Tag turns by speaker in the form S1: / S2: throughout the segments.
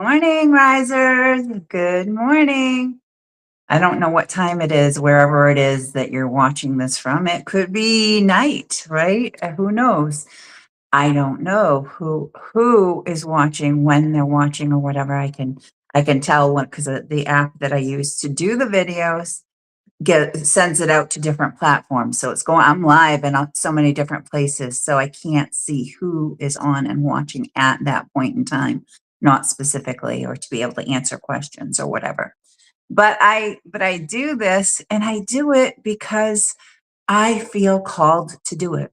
S1: Morning, risers. Good morning. I don't know what time it is, wherever it is that you're watching this from. It could be night, right? Who knows? I don't know who is watching, when they're watching, or whatever. I can tell when, because the app that I use to do the videos sends it out to different platforms. So I'm live in so many different places. So I can't see who is on and watching at that point in time, not specifically, or to be able to answer questions or whatever. But I do this, and I do it because I feel called to do it.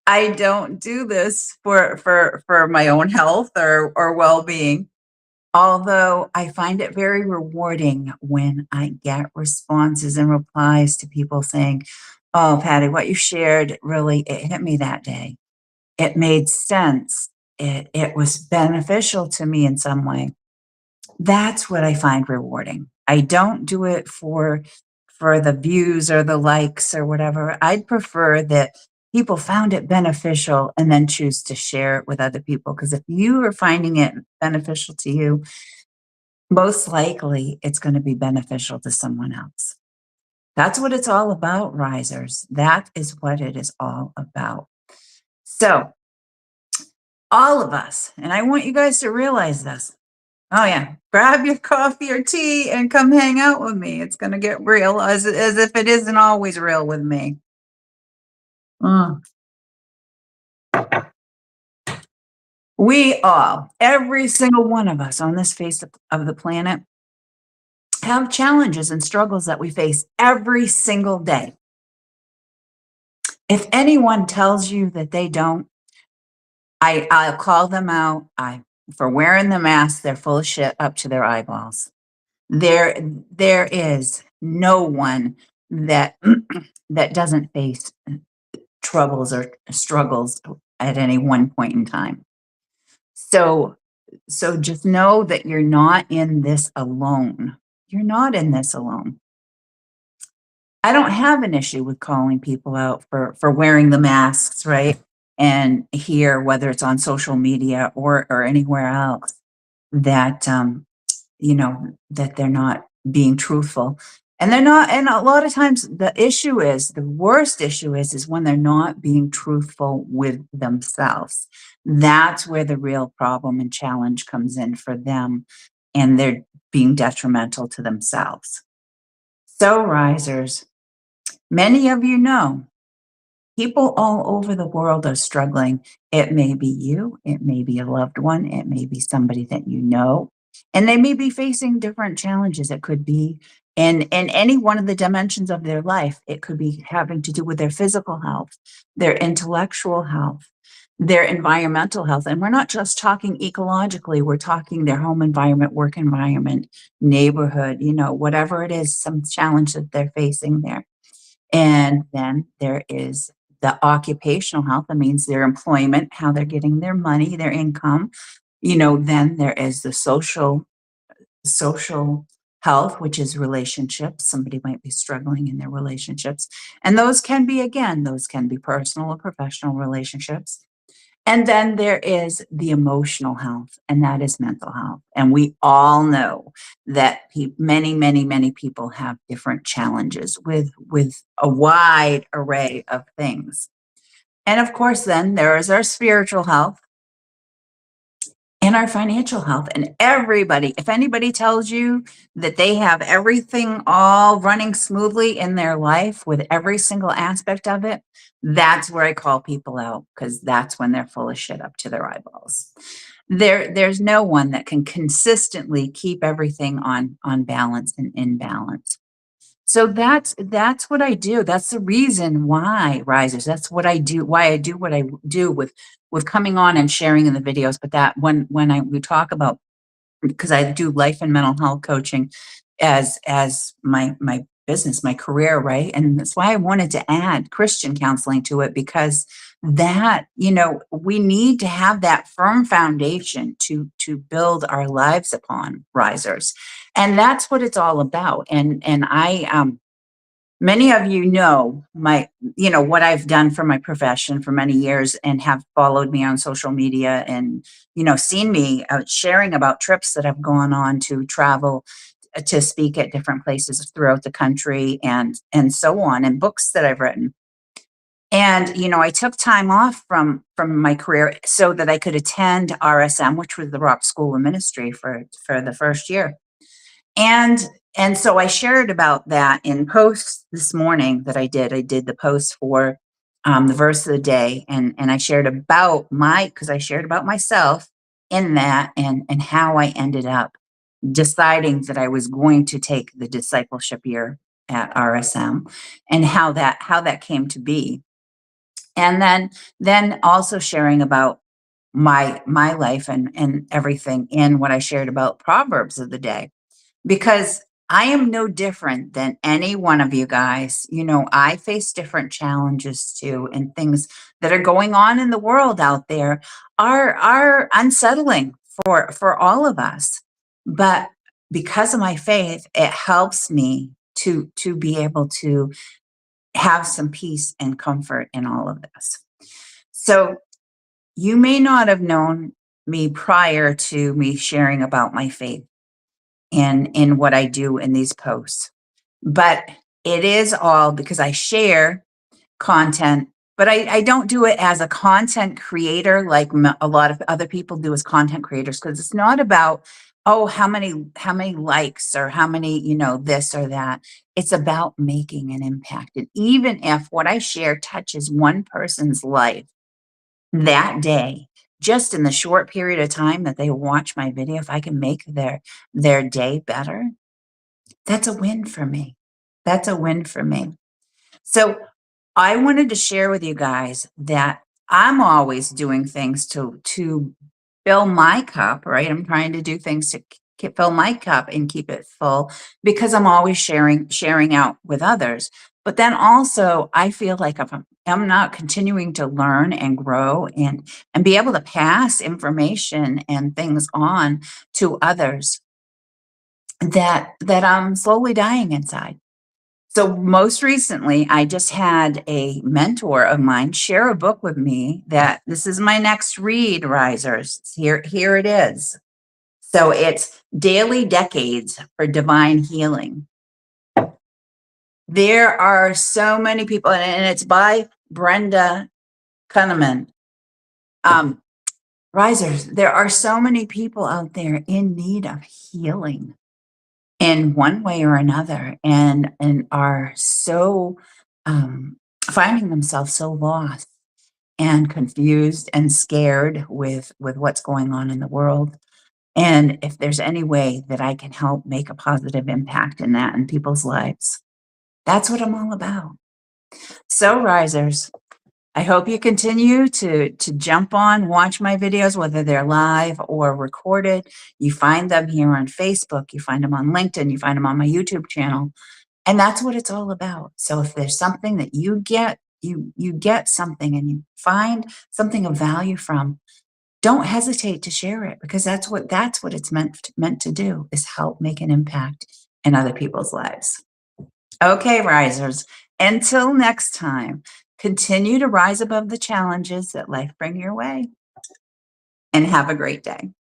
S1: I don't do this for my own health or well-being. Although I find it very rewarding when I get responses and replies to people saying, "Oh, Patty, what you shared it hit me that day. It made sense. It was beneficial to me in some way." That's what I find rewarding. I don't do it for the views or the likes or whatever. I'd prefer that people found it beneficial and then choose to share it with other people. Because if you are finding it beneficial to you, most likely it's going to be beneficial to someone else. That's what it's all about, risers. That is what it is all about. So, all of us, and I want you guys to realize this. Oh, yeah. Grab your coffee or tea and come hang out with me. It's going to get real, as if it isn't always real with me. Mm. We all, every single one of us on this face of the planet, have challenges and struggles that we face every single day. If anyone tells you that they don't, I'll call them out. For wearing the mask, they're full of shit up to their eyeballs. There is no one that that doesn't face troubles or struggles at any one point in time. So so just know that you're not in this alone. You're not in this alone. I don't have an issue with calling people out for wearing the masks, right? And here, whether it's on social media or anywhere else, that that they're not being truthful. And they're not, and a lot of times the worst issue is when they're not being truthful with themselves. That's where the real problem and challenge comes in for them, and they're being detrimental to themselves. So, risers, many of you know people all over the world are struggling. It may be you, it may be a loved one, it may be somebody that you know, and they may be facing different challenges. It could be in any one of the dimensions of their life. It could be having to do with their physical health, their intellectual health, their environmental health. And we're not just talking ecologically, we're talking their home environment, work environment, neighborhood, whatever it is, some challenge that they're facing there. And then there is the occupational health. That means their employment, how they're getting their money, their income. Then there is the social health, which is relationships. Somebody might be struggling in their relationships. And those can be personal or professional relationships. And then there is the emotional health, and that is mental health. And we all know that many, many, many people have different challenges with a wide array of things. And of course, then there is our spiritual health and our financial health. And if anybody tells you that they have everything all running smoothly in their life with every single aspect of it, that's where I call people out, because that's when they're full of shit up to their eyeballs. There's no one that can consistently keep everything on balance and in balance. So that's what I do. That's the reason why, risers. That's what I do. Why I do what I do with coming on and sharing in the videos. But that when we talk about, because I do life and mental health coaching as my business, my career, right? And that's why I wanted to add Christian counseling to it, because that, we need to have that firm foundation to build our lives upon, risers. And that's what it's all about. And Many of you know what I've done for my profession for many years and have followed me on social media and, seen me sharing about trips that I've gone on to travel to speak at different places throughout the country and so on, and books that I've written. And, I took time off from my career so that I could attend RSM, which was the Rock School of Ministry for the first year. And and so I shared about that in posts this morning that I did. I did the post for the verse of the day, and I shared about because I shared about myself in that, and how I ended up deciding that I was going to take the discipleship year at RSM, and how that came to be. And then also sharing about my life and everything in what I shared about Proverbs of the day, because I am no different than any one of you guys. I face different challenges too, and things that are going on in the world out there are unsettling for all of us. But because of my faith, it helps me to be able to have some peace and comfort in all of this. So you may not have known me prior to me sharing about my faith in what I do in these posts. But it is all because I share content, but I don't do it as a content creator like a lot of other people do as content creators, because it's not about, oh, how many likes or how many, this or that. It's about making an impact. And even if what I share touches one person's life that day, just in the short period of time that they watch my video, if I can make their day better, that's a win for me. That's a win for me. So I wanted to share with you guys that I'm always doing things to fill my cup, right? I'm trying to do things to fill my cup and keep it full, because I'm always sharing out with others. But then also I feel like if I'm not continuing to learn and grow and be able to pass information and things on to others, that I'm slowly dying inside. So most recently, I just had a mentor of mine share a book with me that this is my next read, Risers. Here it is. So it's Daily Decades for Divine Healing. There are so many people, and it's by Brenda Cunnaman. Risers, there are so many people out there in need of healing in one way or another, and are so finding themselves so lost and confused and scared with what's going on in the world. And if there's any way that I can help make a positive impact in that in people's lives, that's what I'm all about. So risers, I hope you continue to jump on, watch my videos, whether they're live or recorded. You find them here on Facebook, you find them on LinkedIn, you find them on my YouTube channel. And that's what it's all about. So if there's something that you get, you get something and you find something of value from, don't hesitate to share it, because that's what it's meant to do, is help make an impact in other people's lives. Okay, risers, until next time, continue to rise above the challenges that life bring your way, and have a great day.